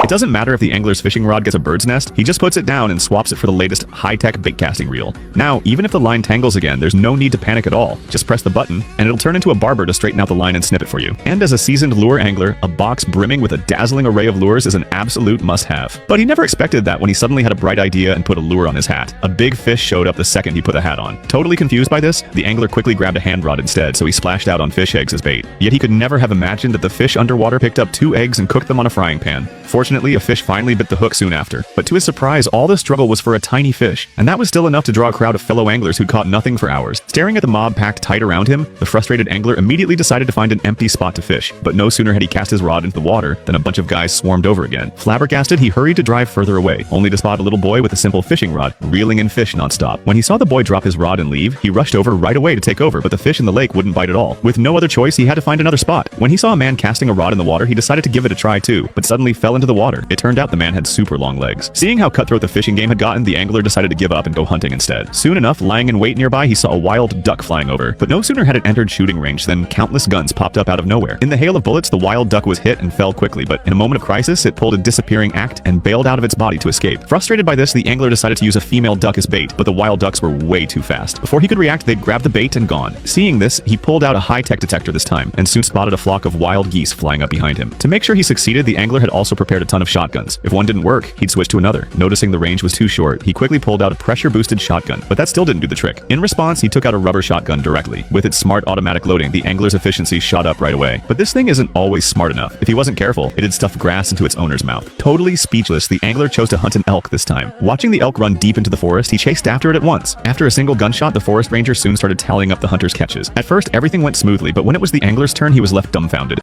It doesn't matter if the angler's fishing rod gets a bird's nest, he just puts it down and swaps it for the latest high-tech bait casting reel. Now, even if the line tangles again, there's no need to panic at all. Just press the button, and it'll turn into a barber to straighten out the line and snip it for you. And as a seasoned lure angler, a box brimming with a dazzling array of lures is an absolute must-have. But he never expected that when he suddenly had a bright idea and put a lure on his hat. A big fish showed up the second he put the hat on. Totally confused by this, the angler quickly grabbed a hand rod instead, so he splashed out on fish eggs as bait. Yet he could never have imagined that the fish underwater picked up 2 eggs and cooked them on a frying pan. Fortunately, a fish finally bit the hook soon after. But to his surprise, all this struggle was for a tiny fish, and that was still enough to draw a crowd of fellow anglers who caught nothing for hours. Staring at the mob packed tight around him, the frustrated angler immediately decided to find an empty spot to fish. But no sooner had he cast his rod into the water than a bunch of guys swarmed over again. Flabbergasted, he hurried to drive further away, only to spot a little boy with a simple fishing rod, reeling in fish nonstop. When he saw the boy drop his rod and leave, he rushed over right away to take over, but the fish in the lake wouldn't bite at all. With no other choice, he had to find another spot. When he saw a man casting a rod in the water, he decided to give it a try too, but suddenly fell into the water. It turned out the man had super long legs. Seeing how cutthroat the fishing game had gotten, the angler decided to give up and go hunting instead. Soon enough, lying in wait nearby, he saw a wild duck flying over, but no sooner had it entered shooting range than countless guns popped up out of nowhere. In the hail of bullets, the wild duck was hit and fell quickly, but in a moment of crisis, it pulled a disappearing act and bailed out of its body to escape. Frustrated by this, the angler decided to use a female duck as bait, but the wild ducks were way too fast. Before he could react, they'd grabbed the bait and gone. Seeing this, he pulled out a high-tech detector this time, and soon spotted a flock of wild geese flying up behind him. To make sure he succeeded, the angler had also prepared a ton of shotguns. If one didn't work, he'd switch to another. Noticing the range was too short, he quickly pulled out a pressure-boosted shotgun, but that still didn't do the trick. In response, he took out a rubber shotgun directly. With its smart automatic loading, the angler's efficiency shot up right away. But this thing isn't always smart enough. If he wasn't careful, it'd stuff grass into its owner's mouth. Totally speechless, the angler chose to hunt an elk this time. Watching the elk run deep into the forest, he chased after it at once. After a single gunshot, the forest ranger soon started tallying up the hunter's catches. At first, everything went smoothly, but when it was the angler's turn, he was left dumbfounded.